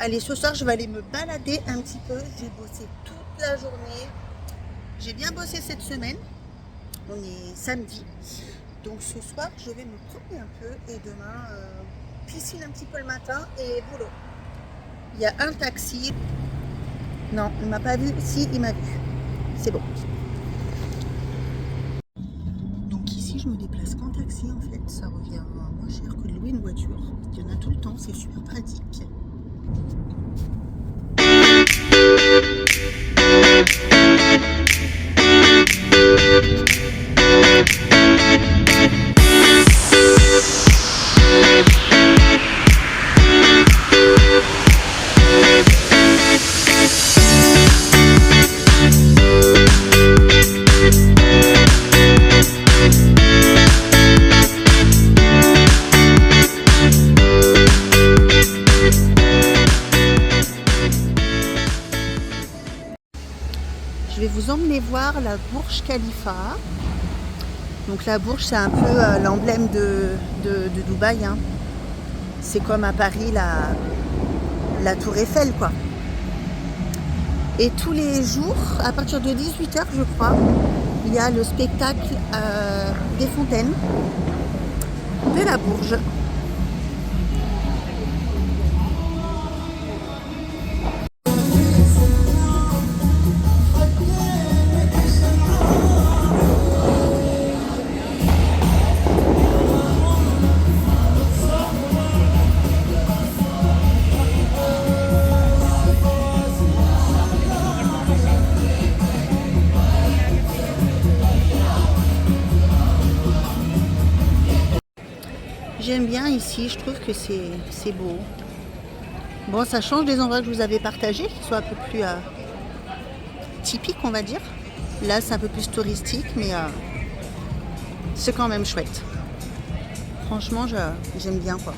Allez, ce soir, je vais aller me balader un petit peu. J'ai bossé toute la journée. J'ai bien bossé cette semaine. On est samedi. Donc ce soir, je vais me promener un peu. Et demain, piscine un petit peu le matin et boulot. Il y a un taxi. Non, il m'a pas vu. Si, il m'a vu. C'est bon. Donc ici, je me déplace qu'en taxi en fait. Ça revient moins cher que de louer une voiture. Il y en a tout le temps. C'est super pratique. Je vais vous emmener voir la Burj Khalifa. Donc la Burj, c'est un peu l'emblème de Dubaï, hein. C'est comme à Paris la Tour Eiffel, quoi. Et tous les jours, à partir de 18 h, je crois, il y a le spectacle des fontaines de la Burj. J'aime bien ici, je trouve que c'est beau. Bon, ça change des endroits que je vous avais partagés, qui sont un peu plus typiques, on va dire. Là, c'est un peu plus touristique, mais c'est quand même chouette. Franchement, j'aime bien, quoi.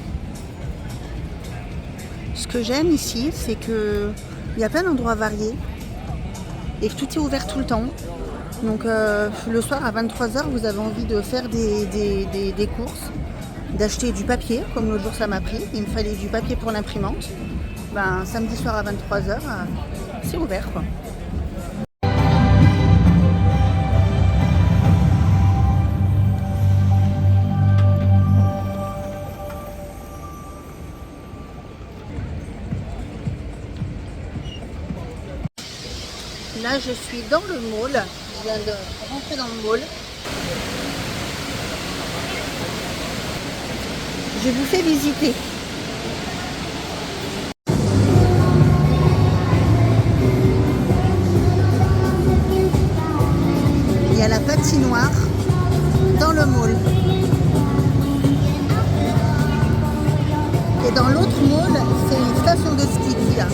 Ce que j'aime ici, c'est que il y a plein d'endroits variés et que tout est ouvert tout le temps. Donc le soir à 23 h, vous avez envie de faire des courses, d'acheter du papier, comme l'autre jour ça m'a pris. Il me fallait du papier pour l'imprimante. Ben, samedi soir à 23 h, c'est ouvert, quoi. Là, je suis dans le mall. Je viens de rentrer dans le mall. Je vous fais visiter. Il y a la patinoire dans le mall. Et dans l'autre mall, c'est une station de ski qu'il y a.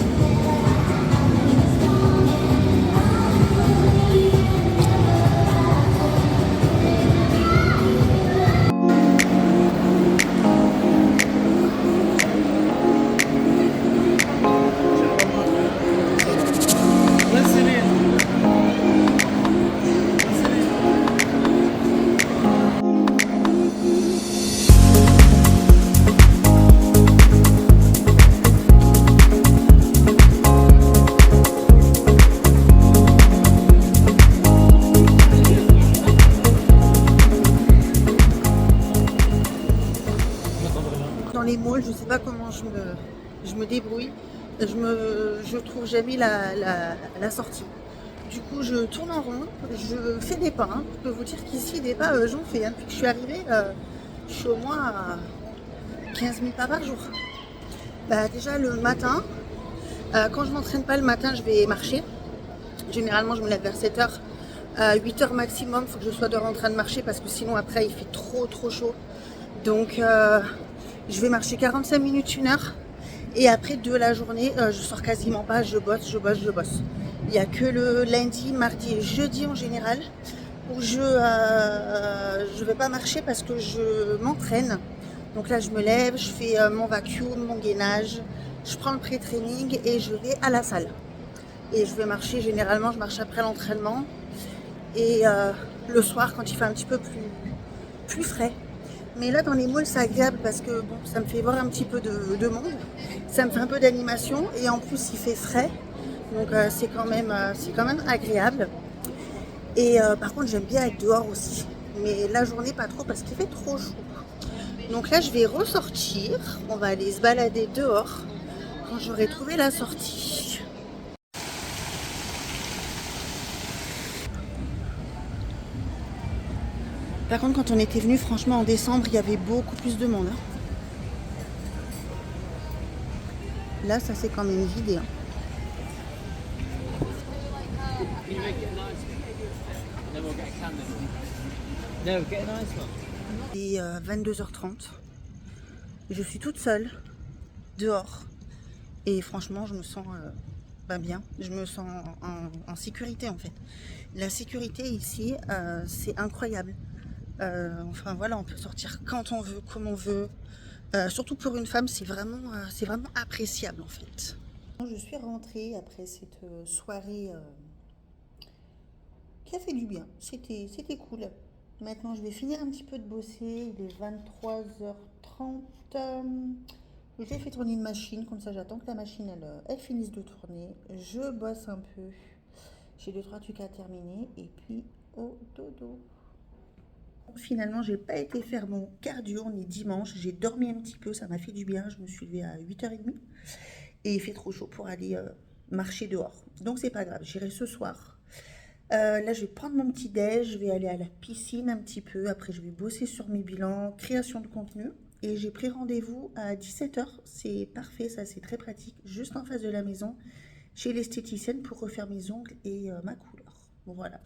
Dans les malls, je ne sais pas comment je me débrouille. Je trouve jamais la sortie. Du coup, je tourne en rond, je fais des pas, hein. Je peux vous dire qu'ici, des pas, j'en fais. Hein. Depuis que je suis arrivée, je suis au moins à 15 000 pas par jour. Bah, déjà, le matin, quand je ne m'entraîne pas le matin, je vais marcher. Généralement, je me lève vers 7 h. 8 h maximum, il faut que je sois dehors en train de marcher parce que sinon, après, il fait trop chaud. Donc, je vais marcher 45 minutes, 1 heure. Et après de la journée, je sors quasiment pas, je bosse. Il n'y a que le lundi, mardi et jeudi en général où je vais pas marcher parce que je m'entraîne. Donc là, je me lève, je fais mon vacuum, mon gainage, je prends le pré-training et je vais à la salle. Et je vais marcher, généralement, je marche après l'entraînement. Et le soir, quand il fait un petit peu plus frais, Mais là, dans les malls, c'est agréable parce que bon, ça me fait voir un petit peu de monde. Ça me fait un peu d'animation et en plus, il fait frais. Donc, c'est quand même agréable. Et par contre, j'aime bien être dehors aussi. Mais la journée, pas trop parce qu'il fait trop chaud. Donc là, je vais ressortir. On va aller se balader dehors quand j'aurai trouvé la sortie. Par contre, quand on était venu, franchement, en décembre, il y avait beaucoup plus de monde. Là, ça s'est quand même vidé. Il est 22h30. Je suis toute seule, dehors. Et franchement, je me sens pas bien. Je me sens en sécurité, en fait. La sécurité ici, c'est incroyable. Enfin voilà, on peut sortir quand on veut, comme on veut. Surtout pour une femme, c'est vraiment appréciable en fait. Je suis rentrée après cette soirée qui a fait du bien. C'était cool. Maintenant, je vais finir un petit peu de bosser. Il est 23h30. J'ai fait tourner une machine, comme ça j'attends que la machine elle finisse de tourner. Je bosse un peu. J'ai 2-3 trucs à terminer et puis au dodo. Finalement, j'ai pas été faire mon cardio, on est dimanche, j'ai dormi un petit peu, ça m'a fait du bien, je me suis levée à 8h30 et il fait trop chaud pour aller marcher dehors. Donc c'est pas grave, j'irai ce soir. Là, je vais prendre mon petit déj, je vais aller à la piscine un petit peu, après je vais bosser sur mes bilans, création de contenu et j'ai pris rendez-vous à 17h, c'est parfait, ça c'est très pratique, juste en face de la maison, chez l'esthéticienne pour refaire mes ongles et ma couleur. Bon voilà.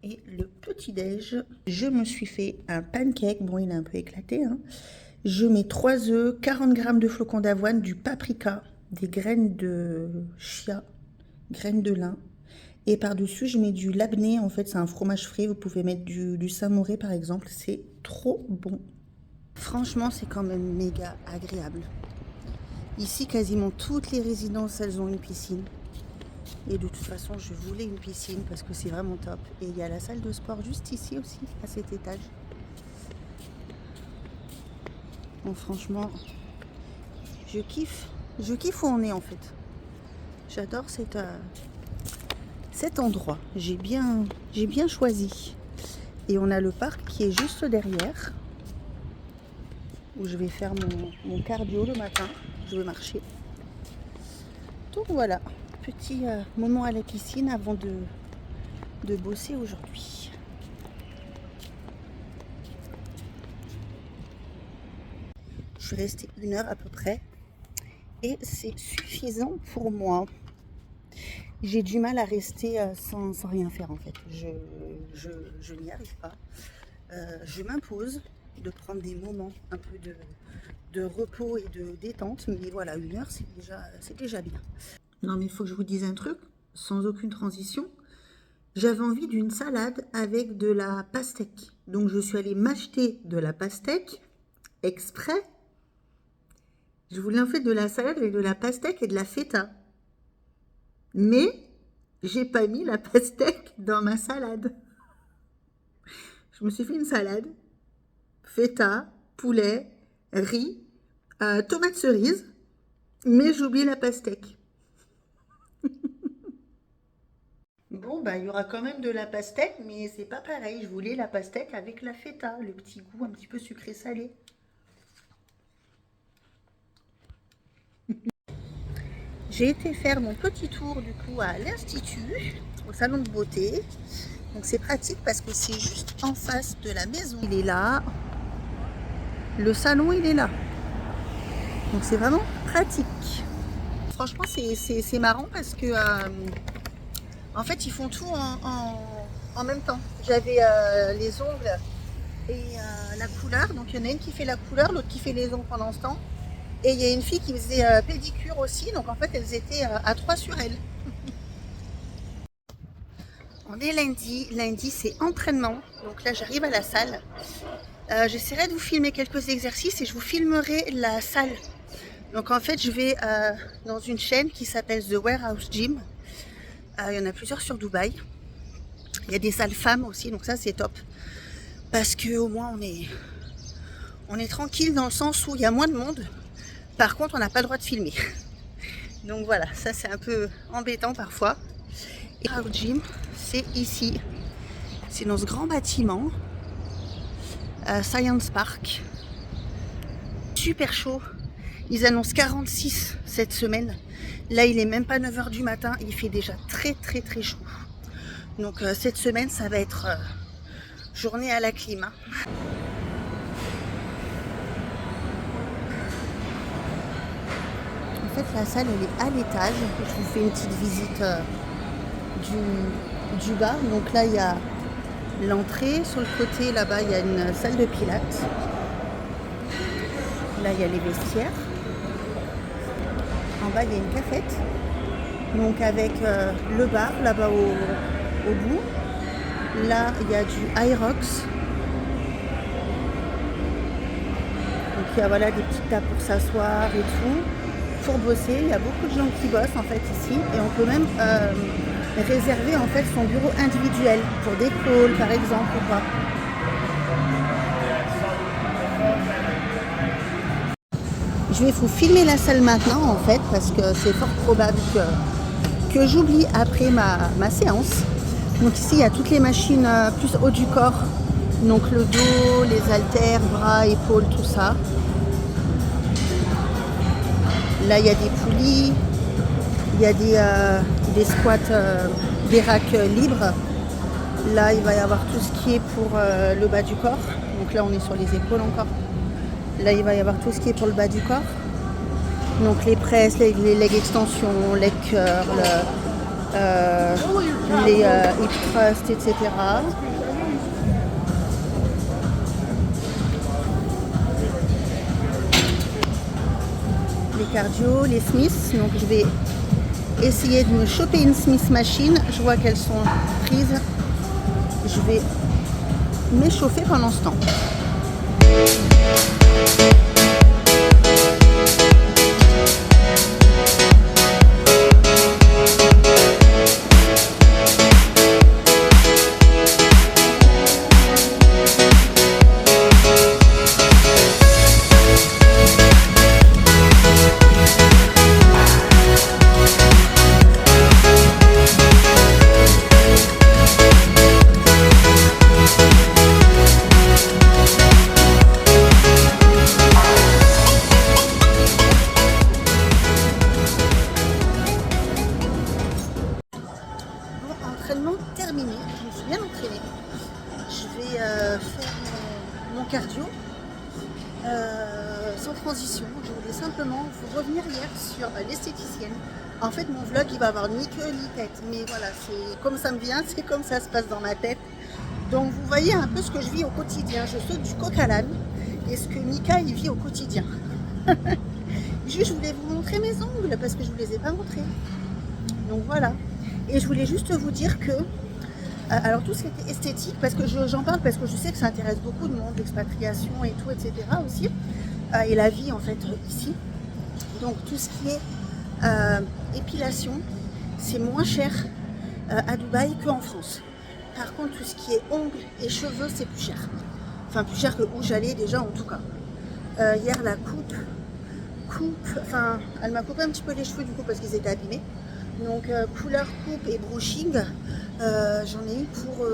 Et le petit-déj, je me suis fait un pancake. Bon, il est un peu éclaté. Hein. Je mets 3 œufs, 40 g de flocons d'avoine, du paprika, des graines de chia, graines de lin. Et par-dessus, je mets du labné. En fait, c'est un fromage frais. Vous pouvez mettre du samouré, par exemple. C'est trop bon. Franchement, c'est quand même méga agréable. Ici, quasiment toutes les résidences, elles ont une piscine. Et de toute façon, je voulais une piscine parce que c'est vraiment top. Et il y a la salle de sport juste ici aussi, à cet étage. Bon, franchement, je kiffe. Je kiffe où on est en fait. J'adore cet endroit. J'ai bien choisi. Et on a le parc qui est juste derrière. Où je vais faire mon cardio le matin. Je vais marcher. Donc voilà. Petit moment à la piscine avant de bosser aujourd'hui. Je suis restée 1 heure à peu près et c'est suffisant pour moi. J'ai du mal à rester sans rien faire en fait. Je n'y arrive pas. Je m'impose de prendre des moments un peu de repos et de détente, mais voilà, 1 heure c'est déjà bien. Non mais il faut que je vous dise un truc, sans aucune transition. J'avais envie d'une salade avec de la pastèque. Donc je suis allée m'acheter de la pastèque exprès. Je voulais en fait de la salade avec de la pastèque et de la feta. Mais j'ai pas mis la pastèque dans ma salade. Je me suis fait une salade, feta, poulet, riz, tomates cerises, mais j'ai oublié la pastèque. Bon, bah, il y aura quand même de la pastèque, mais c'est pas pareil. Je voulais la pastèque avec la feta, le petit goût un petit peu sucré-salé. J'ai été faire mon petit tour du coup à l'Institut, au salon de beauté. Donc c'est pratique parce que c'est juste en face de la maison. Il est là. Le salon, il est là. Donc c'est vraiment pratique. Franchement, c'est marrant parce que en fait, ils font tout en même temps. J'avais les ongles et la couleur. Donc il y en a une qui fait la couleur, l'autre qui fait les ongles pendant ce temps. Et il y a une fille qui faisait pédicure aussi. Donc en fait, elles étaient à 3 sur elle. On est lundi. Lundi, c'est entraînement. Donc là, j'arrive à la salle. J'essaierai de vous filmer quelques exercices et je vous filmerai la salle. Donc en fait, je vais dans une chaîne qui s'appelle The Warehouse Gym. Il y en a plusieurs sur Dubaï. Il y a des salles femmes aussi, donc ça c'est top. Parce que au moins On est tranquille dans le sens où il y a moins de monde. Par contre, on n'a pas le droit de filmer. Donc voilà, ça c'est un peu embêtant parfois. Et le gym, c'est ici. C'est dans ce grand bâtiment. Science Park. Super chaud. Ils annoncent 46 cette semaine. Là, il est même pas 9 h du matin. Il fait déjà très très très chaud. Donc cette semaine, ça va être journée à la clim. Hein. En fait, la salle, elle est à l'étage. Je vous fais une petite visite du bas. Donc là, il y a l'entrée. Sur le côté, là-bas, il y a une salle de pilates. Là, il y a les vestiaires. En bas, il y a une cafette. Donc avec le bar, là-bas au bout. Là, il y a du Hyrox. Donc il y a voilà, des petites tables pour s'asseoir et tout. Pour bosser, il y a beaucoup de gens qui bossent en fait ici. Et on peut même réserver en fait son bureau individuel pour des calls par exemple ou pas. Je vais vous filmer la salle maintenant en fait parce que c'est fort probable que j'oublie après ma séance. Donc ici il y a toutes les machines plus haut du corps. Donc le dos, les haltères, bras, épaules, tout ça. Là il y a des poulies, il y a des squats, des racks libres. Là il va y avoir tout ce qui est pour le bas du corps. Donc là on est sur les épaules encore. Là, il va y avoir tout ce qui est pour le bas du corps. Donc les presses, les leg extensions, les curls, les hip thrusts, etc. Les cardio, les Smiths. Donc je vais essayer de me choper une Smith machine. Je vois qu'elles sont prises. Je vais m'échauffer pendant ce temps. Terminé, je me suis bien entraînée. Je vais faire mon cardio sans transition. Je voulais simplement vous revenir hier sur l'esthéticienne. En fait, mon vlog il va avoir ni queue ni tête, mais voilà, c'est comme ça me vient, c'est comme ça se passe dans ma tête. Donc vous voyez un peu ce que je vis au quotidien. Je saute du coq à l'âne et ce que Mika il vit au quotidien. Juste, je voulais vous montrer mes ongles parce que je ne vous les ai pas montrés. Donc voilà. Et je voulais juste vous dire que alors tout ce qui était esthétique, parce que j'en parle parce que je sais que ça intéresse beaucoup de monde, l'expatriation et tout, etc. aussi, et la vie en fait ici. Donc tout ce qui est épilation, c'est moins cher à Dubaï qu'en France. Par contre, tout ce qui est ongles et cheveux, c'est plus cher. Enfin plus cher que où j'allais déjà en tout cas. Hier la coupe, enfin elle m'a coupé un petit peu les cheveux du coup parce qu'ils étaient abîmés. Donc couleur coupe et brushing, j'en ai eu pour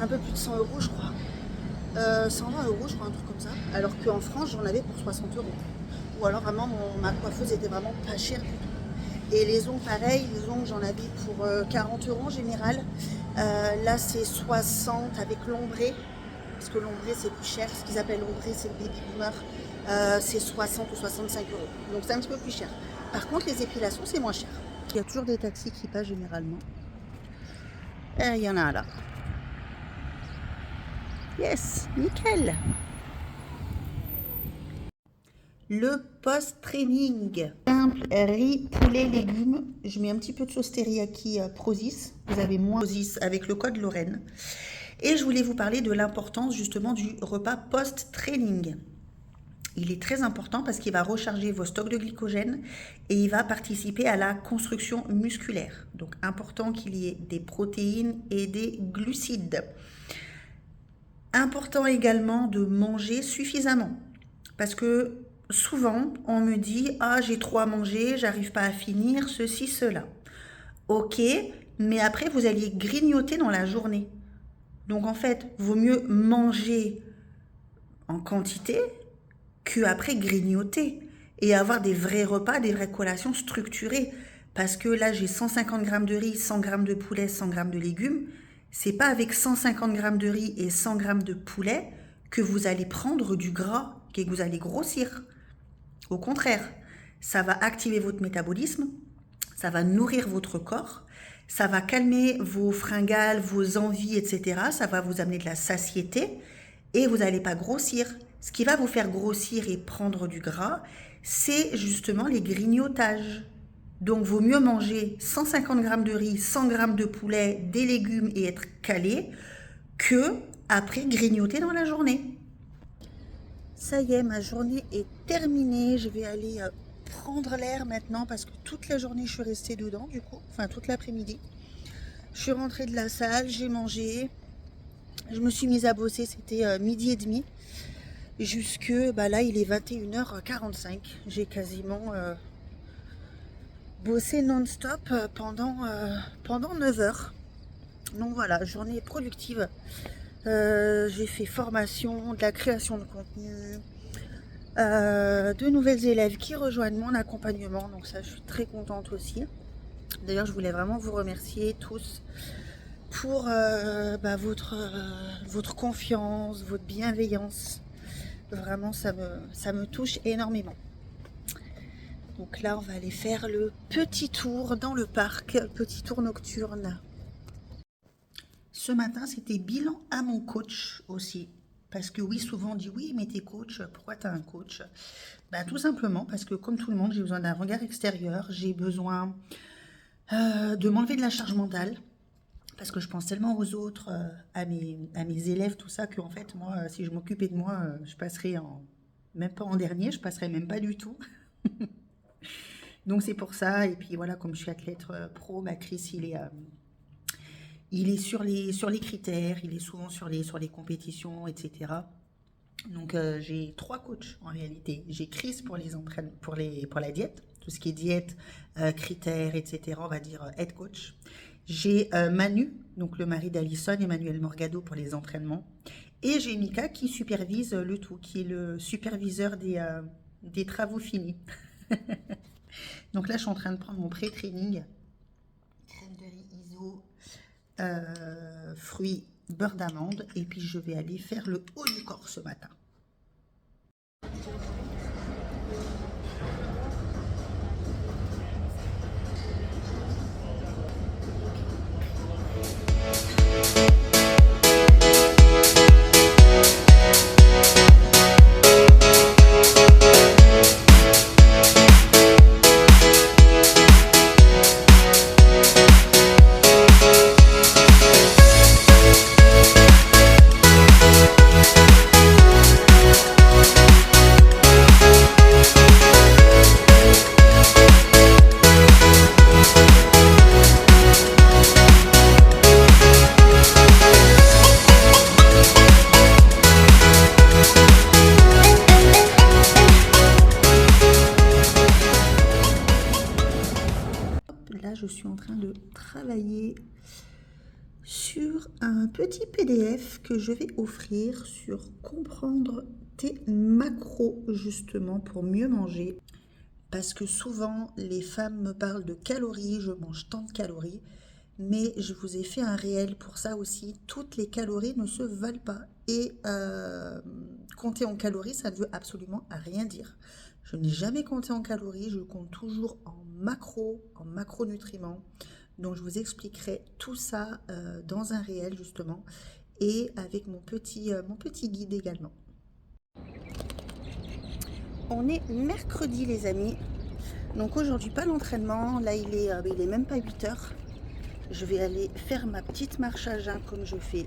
un peu plus de 100 € je crois. 120 € je crois, un truc comme ça. Alors qu'en France j'en avais pour 60 €. Ou alors vraiment ma coiffeuse était vraiment pas chère du tout. Et les ongles pareil, les ongles j'en avais pour 40 € en général. Là c'est 60 avec l'ombré. Parce que l'ombré c'est plus cher. Ce qu'ils appellent l'ombré c'est le baby boomer. C'est 60 ou 65 €. Donc c'est un petit peu plus cher. Par contre les épilations c'est moins cher. Il y a toujours des taxis qui passent généralement. Et il y en a un là. Yes, nickel. Le post-training. Simple, riz, poulet, légumes. Je mets un petit peu de sauce teriyaki Prozis. Vous avez moins Prozis avec le code Lorraine. Et je voulais vous parler de l'importance justement du repas post-training. Il est très important parce qu'il va recharger vos stocks de glycogène et il va participer à la construction musculaire. Donc, important qu'il y ait des protéines et des glucides. Important également de manger suffisamment. Parce que souvent, on me dit « Ah, j'ai trop à manger, j'arrive pas à finir, ceci, cela. » Ok, mais après, vous alliez grignoter dans la journée. Donc en fait, vaut mieux manger en quantité que après grignoter et avoir des vrais repas, des vraies collations structurées. Parce que là, j'ai 150 grammes de riz, 100 grammes de poulet, 100 grammes de légumes. C'est pas avec 150 grammes de riz et 100 grammes de poulet que vous allez prendre du gras et que vous allez grossir. Au contraire, ça va activer votre métabolisme, ça va nourrir votre corps, ça va calmer vos fringales, vos envies, etc. Ça va vous amener de la satiété et vous n'allez pas grossir. Ce qui va vous faire grossir et prendre du gras, c'est justement les grignotages. Donc, vaut mieux manger 150 grammes de riz, 100 grammes de poulet, des légumes et être calé que après grignoter dans la journée. Ça y est, ma journée est terminée. Je vais aller prendre l'air maintenant parce que toute la journée je suis restée dedans du coup, enfin toute l'après-midi. Je suis rentrée de la salle, j'ai mangé, je me suis mise à bosser, c'était midi et demi. Jusque, là il est 21h45. J'ai quasiment bossé non-stop pendant 9 heures. Donc voilà, journée productive. J'ai fait formation, de la création de contenu, de nouvelles élèves qui rejoignent mon accompagnement, donc ça je suis très contente aussi. D'ailleurs je voulais vraiment vous remercier tous pour votre confiance, votre bienveillance. Vraiment ça me touche énormément. Donc là on va aller faire le petit tour dans le parc, petit tour nocturne. Ce matin c'était bilan à mon coach aussi. Parce que oui, souvent on dit oui, mais t'es coach, pourquoi t'as un coach? Tout simplement parce que comme tout le monde, j'ai besoin d'un regard extérieur, j'ai besoin de m'enlever de la charge mentale, parce que je pense tellement aux autres, à mes élèves, tout ça, que en fait, moi, si je m'occupais de moi, je passerais même pas en dernier, je passerais même pas du tout. Donc c'est pour ça, et puis voilà, comme je suis athlète pro, Chris, il est sur les critères, il est souvent sur les compétitions, etc. Donc j'ai 3 coachs en réalité. J'ai Chris pour les entraînements, pour la diète, tout ce qui est diète, critères, etc. On va dire head coach. J'ai Manu, donc le mari d'Alison, Emmanuel Morgado pour les entraînements. Et j'ai Mika qui supervise le tout, qui est le superviseur des travaux finis. Donc là je suis en train de prendre mon pré-training. Crème de riz ISO. Fruits, beurre d'amande, et puis je vais aller faire le haut du corps ce matin. Là, je suis en train de travailler sur un petit PDF que je vais offrir sur comprendre tes macros, justement, pour mieux manger. Parce que souvent, les femmes me parlent de calories, je mange tant de calories, mais je vous ai fait un réel pour ça aussi. Toutes les calories ne se valent pas. Et compter en calories, ça ne veut absolument rien dire. Je n'ai jamais compté en calories, je compte toujours en macronutriments. Donc je vous expliquerai tout ça dans un réel justement et avec mon petit guide également. On est mercredi les amis, donc aujourd'hui pas l'entraînement, là il est même pas 8 heures. Je vais aller faire ma petite marche à jeun comme je fais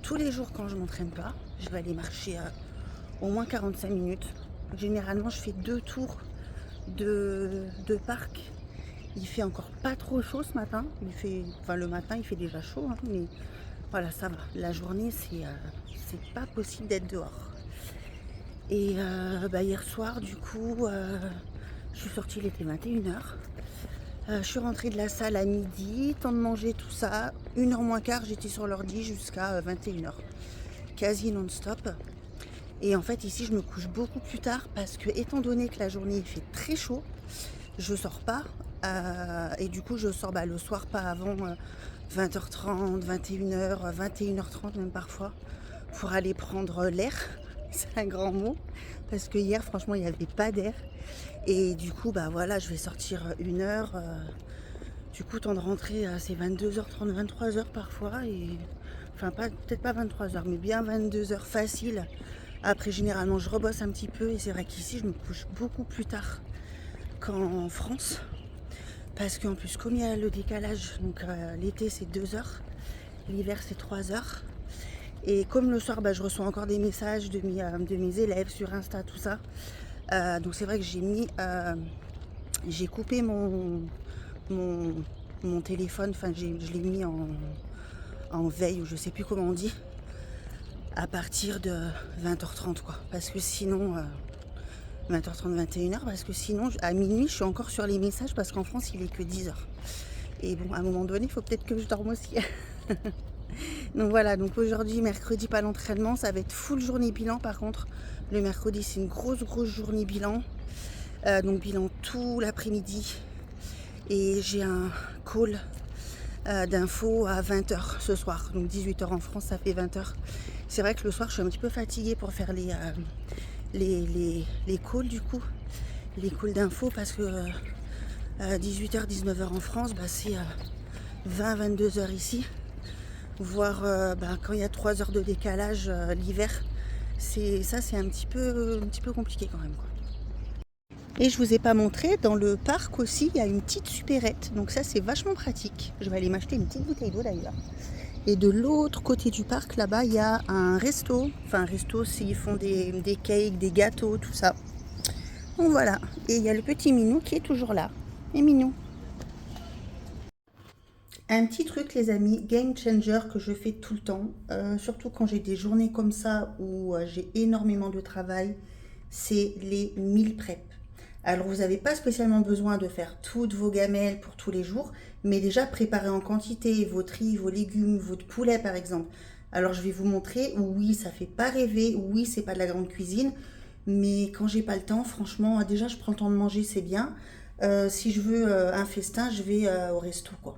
tous les jours quand je m'entraîne pas. Je vais aller marcher au moins 45 minutes. Généralement je fais 2 tours de parc. Il fait encore pas trop chaud ce matin. Le matin il fait déjà chaud, hein, mais Voilà, ça va. La journée, c'est pas possible d'être dehors. Et hier soir, du coup, je suis sortie, il était 21h. Je suis rentrée de la salle à midi, temps de manger, tout ça. 1h moins quart, j'étais sur l'ordi jusqu'à 21h. Quasi non-stop. Et en fait, ici, je me couche beaucoup plus tard parce que, étant donné que la journée fait très chaud, je sors pas. Et du coup, je sors le soir pas avant 20h30, 21h, 21h30 même parfois, pour aller prendre l'air. C'est un grand mot. Parce que hier, franchement, il n'y avait pas d'air. Et du coup, voilà, je vais sortir 1h. Du coup, temps de rentrer, c'est 22h30, 23h parfois. Et enfin, peut-être pas 23h, mais bien 22h facile. Après, généralement, je rebosse un petit peu. Et c'est vrai qu'ici, je me couche beaucoup plus tard qu'en France. Parce qu'en plus, comme il y a le décalage, donc l'été c'est 2h, l'hiver c'est 3h. Et comme le soir, je reçois encore des messages de mes élèves sur Insta, tout ça. Donc c'est vrai que j'ai coupé mon téléphone, enfin je l'ai mis en veille, ou je sais plus comment on dit, à partir de 20h30 quoi. Parce que sinon, 20h30, 21h, parce que sinon, à minuit, je suis encore sur les messages, parce qu'en France, il est que 10h. Et bon, à un moment donné, il faut peut-être que je dorme aussi. Donc voilà, donc aujourd'hui, mercredi, pas l'entraînement, ça va être full journée bilan par contre. Le mercredi, c'est une grosse journée bilan. Donc bilan tout l'après-midi. Et j'ai un call d'infos à 20h ce soir. Donc 18h en France, ça fait 20h. C'est vrai que le soir, je suis un petit peu fatiguée pour faire les calls du coup. Les calls d'infos, parce que 18h, 19h en France, c'est 20-22h ici. Voire quand il y a 3 heures de décalage l'hiver, c'est un petit peu compliqué quand même, quoi. Et je vous ai pas montré, dans le parc aussi, il y a une petite supérette. Donc ça, c'est vachement pratique. Je vais aller m'acheter une petite bouteille d'eau d'ailleurs. Et de l'autre côté du parc, là-bas, il y a un resto. Enfin, un resto, ils font des cakes, des gâteaux, tout ça. Donc voilà. Et il y a le petit Minou qui est toujours là. Et Minou. Un petit truc, les amis, game changer, que je fais tout le temps, surtout quand j'ai des journées comme ça où j'ai énormément de travail, c'est les meal prep. Alors, vous n'avez pas spécialement besoin de faire toutes vos gamelles pour tous les jours, mais déjà préparer en quantité vos riz, vos légumes, votre poulet par exemple. Alors, je vais vous montrer. Oui, ça fait pas rêver. Oui, c'est pas de la grande cuisine, mais quand j'ai pas le temps, franchement, déjà je prends le temps de manger, c'est bien. Si je veux un festin, je vais au resto, quoi.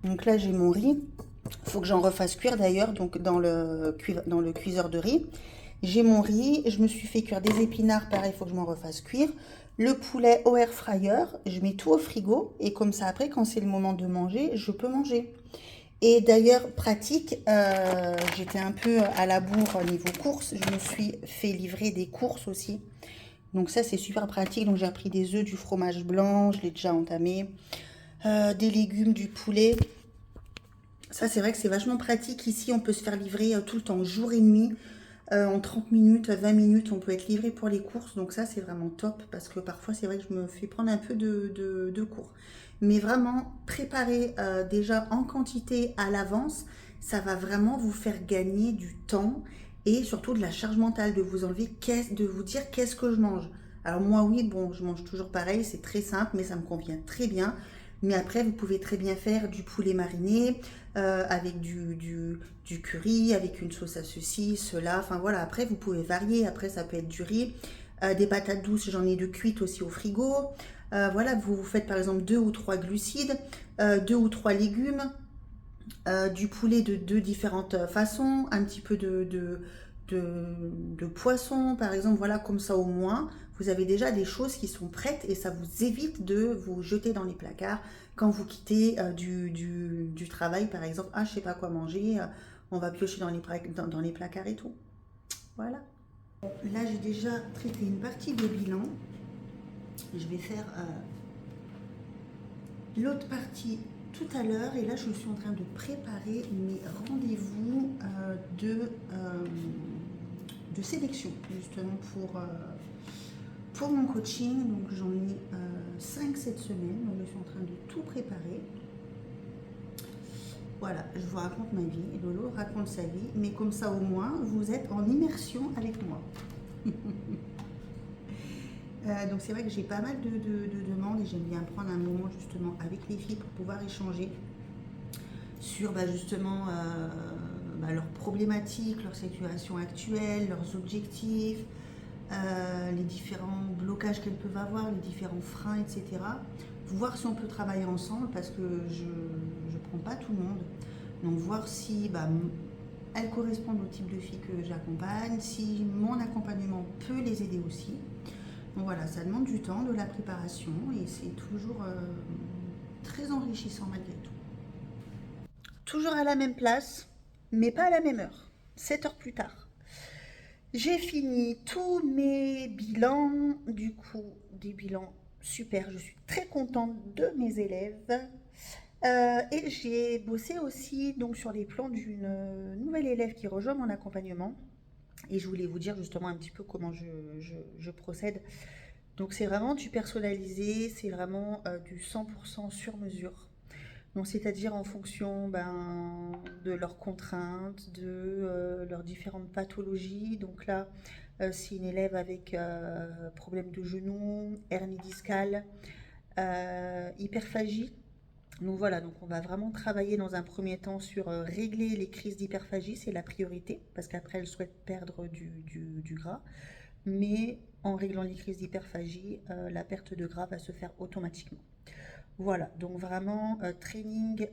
Donc là, j'ai mon riz. Il faut que j'en refasse cuire d'ailleurs, donc dans le cuiseur de riz. J'ai mon riz, je me suis fait cuire des épinards, pareil, il faut que je m'en refasse cuire. Le poulet au air fryer, je mets tout au frigo et comme ça après, quand c'est le moment de manger, je peux manger. Et d'ailleurs, pratique, j'étais un peu à la bourre niveau courses, je me suis fait livrer des courses aussi. Donc ça, c'est super pratique. Donc j'ai pris des œufs, du fromage blanc, je l'ai déjà entamé, des légumes, du poulet. Ça, c'est vrai que c'est vachement pratique. Ici, on peut se faire livrer tout le temps, jour et nuit. En 30 minutes, 20 minutes, on peut être livré pour les courses. Donc ça, c'est vraiment top parce que parfois, c'est vrai que je me fais prendre un peu de cours. Mais vraiment, préparer déjà en quantité à l'avance, ça va vraiment vous faire gagner du temps et surtout de la charge mentale, de vous enlever, de vous dire qu'est-ce que je mange. Alors moi, oui, bon, je mange toujours pareil, c'est très simple, mais ça me convient très bien. Mais après, vous pouvez très bien faire du poulet mariné avec du curry, avec une sauce à ceci, cela. Enfin voilà, après, vous pouvez varier. Après, ça peut être du riz, des patates douces, j'en ai de cuites aussi au frigo. Voilà, vous faites par exemple 2 ou 3 glucides, 2 ou 3 légumes, du poulet de deux différentes façons, un petit peu de poisson, par exemple, voilà, comme ça au moins, vous avez déjà des choses qui sont prêtes et ça vous évite de vous jeter dans les placards quand vous quittez du travail, par exemple, ah, je sais pas quoi manger, on va piocher dans les placards et tout. Voilà. Là, j'ai déjà traité une partie de bilan. Je vais faire l'autre partie tout à l'heure et là je suis en train de préparer mes rendez-vous de sélection justement pour mon coaching. Donc j'en ai 5 cette semaine, donc je suis en train de tout préparer. Voilà, je vous raconte ma vie, Lolo raconte sa vie, mais comme ça au moins, vous êtes en immersion avec moi. Donc c'est vrai que j'ai pas mal de demandes et j'aime bien prendre un moment justement avec les filles pour pouvoir échanger sur justement leurs problématiques, leur situation actuelle, leurs objectifs, les différents blocages qu'elles peuvent avoir, les différents freins, etc. Voir si on peut travailler ensemble parce que je ne prends pas tout le monde. Donc voir si elles correspondent au type de filles que j'accompagne, si mon accompagnement peut les aider aussi. Donc voilà, ça demande du temps, de la préparation et c'est toujours très enrichissant malgré tout. Toujours à la même place, mais pas à la même heure. 7 heures plus tard. J'ai fini tous mes bilans, du coup, des bilans super. Je suis très contente de mes élèves. Et j'ai bossé aussi donc, sur les plans d'une nouvelle élève qui rejoint mon accompagnement. Et je voulais vous dire justement un petit peu comment je procède. Donc c'est vraiment du personnalisé, c'est vraiment du 100% sur mesure. Donc c'est-à-dire en fonction de leurs contraintes, de leurs différentes pathologies. Donc là, c'est une élève avec problème de genou, hernie discale, hyperphagie. Donc voilà, donc on va vraiment travailler dans un premier temps sur régler les crises d'hyperphagie, c'est la priorité, parce qu'après elle souhaite perdre du gras. Mais en réglant les crises d'hyperphagie, la perte de gras va se faire automatiquement. Voilà, donc vraiment training,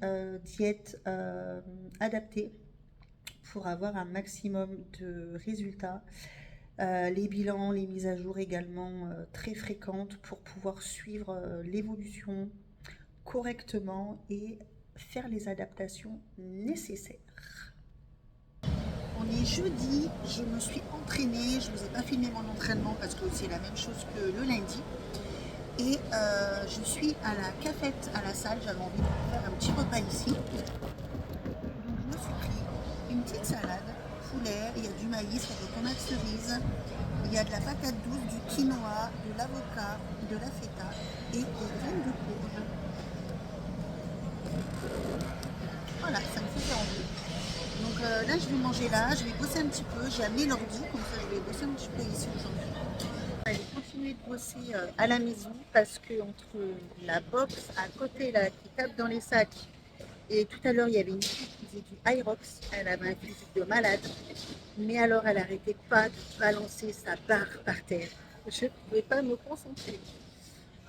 diète adaptée pour avoir un maximum de résultats. Les bilans, les mises à jour également très fréquentes pour pouvoir suivre l'évolution correctement et faire les adaptations nécessaires. On est jeudi, je me suis entraînée, je ne vous ai pas filmé mon entraînement parce que c'est la même chose que le lundi. Et je suis à la cafette, à la salle, j'avais envie de faire un petit repas ici. Donc je me suis pris une petite salade, poulet, il y a du maïs, il y a des tomates cerises, il y a de la patate douce, du quinoa, de l'avocat, de la feta et des graines de courge. Voilà, ça me faisait envie. Donc là je vais manger là, je vais bosser un petit peu, j'ai amené l'ordi, comme ça je vais bosser un petit peu ici aujourd'hui. Je vais continuer de bosser à la maison parce que entre la box à côté là qui tape dans les sacs et tout à l'heure il y avait une fille qui faisait du Hyrox, elle avait un physique de malade, mais alors elle n'arrêtait pas de balancer sa barre par terre. Je ne pouvais pas me concentrer.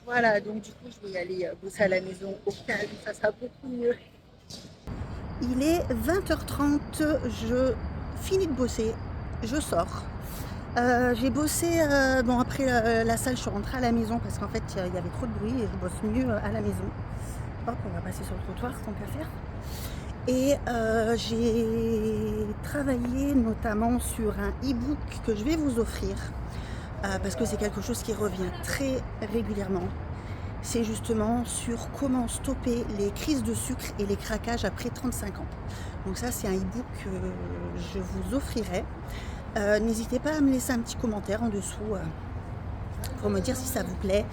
Voilà, donc du coup je vais aller bosser à la maison au calme, ça sera beaucoup mieux. Il est 20h30, je finis de bosser, je sors. J'ai bossé, après la salle, je suis rentrée à la maison parce qu'en fait il y avait trop de bruit et je bosse mieux à la maison. Hop, on va passer sur le trottoir tant qu'à faire. Et j'ai travaillé notamment sur un e-book que je vais vous offrir parce que c'est quelque chose qui revient très régulièrement. C'est justement sur comment stopper les crises de sucre et les craquages après 35 ans. Donc ça, c'est un e-book que je vous offrirai. N'hésitez pas à me laisser un petit commentaire en dessous pour me dire si ça vous plaît.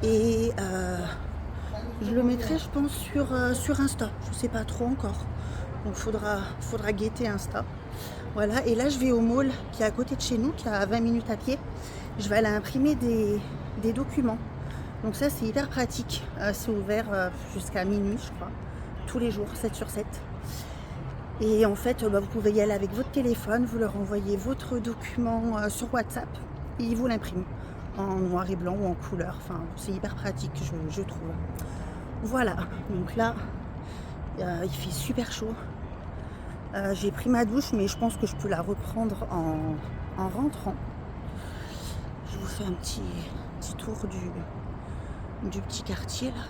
Et je le mettrai, je pense, sur Insta. Je ne sais pas trop encore. Donc faudra guetter Insta. Voilà, et là je vais au mall qui est à côté de chez nous, qui est à 20 minutes à pied. Je vais aller imprimer des documents. Donc ça c'est hyper pratique, c'est ouvert jusqu'à minuit je crois, tous les jours, 7/7. Et en fait vous pouvez y aller avec votre téléphone, vous leur envoyez votre document sur WhatsApp et ils vous l'impriment en noir et blanc ou en couleur, enfin c'est hyper pratique je trouve. Voilà, donc là il fait super chaud, j'ai pris ma douche mais je pense que je peux la reprendre en rentrant. Je vous fais un petit tour du petit quartier là.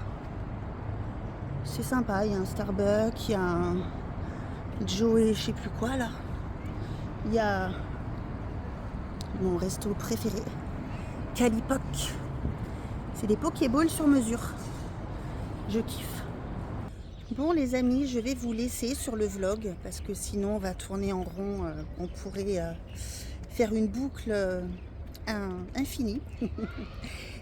C'est sympa, il y a un Starbucks, il y a un Joey, je sais plus quoi là. Il y a mon resto préféré, Calipoc. C'est des Pokéballs sur mesure. Je kiffe. Bon les amis, je vais vous laisser sur le vlog parce que sinon on va tourner en rond. On pourrait faire une boucle infinie.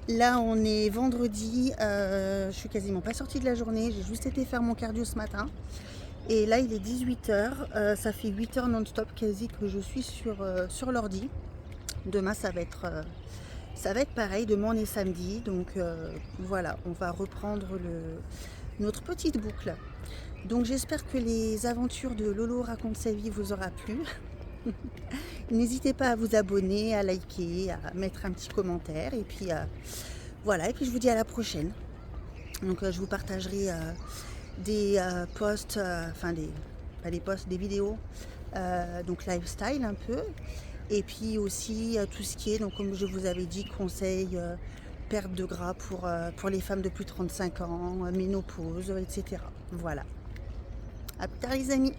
Là on est vendredi, je suis quasiment pas sortie de la journée, j'ai juste été faire mon cardio ce matin Et là, il est 18h. Ça fait 8 heures non-stop quasi que je suis sur l'ordi. Demain, ça va être pareil. Demain, on est samedi. Donc voilà, on va reprendre notre petite boucle. Donc j'espère que les aventures de Lolo raconte sa vie vous aura plu. N'hésitez pas à vous abonner, à liker, à mettre un petit commentaire. Et puis voilà, et puis je vous dis à la prochaine. Donc je vous partagerai des posts, enfin pas des posts, des vidéos, donc lifestyle un peu. Et puis aussi tout ce qui est, donc comme je vous avais dit, conseils, perte de gras pour les femmes de plus de 35 ans, ménopause, etc. Voilà. À plus tard les amis.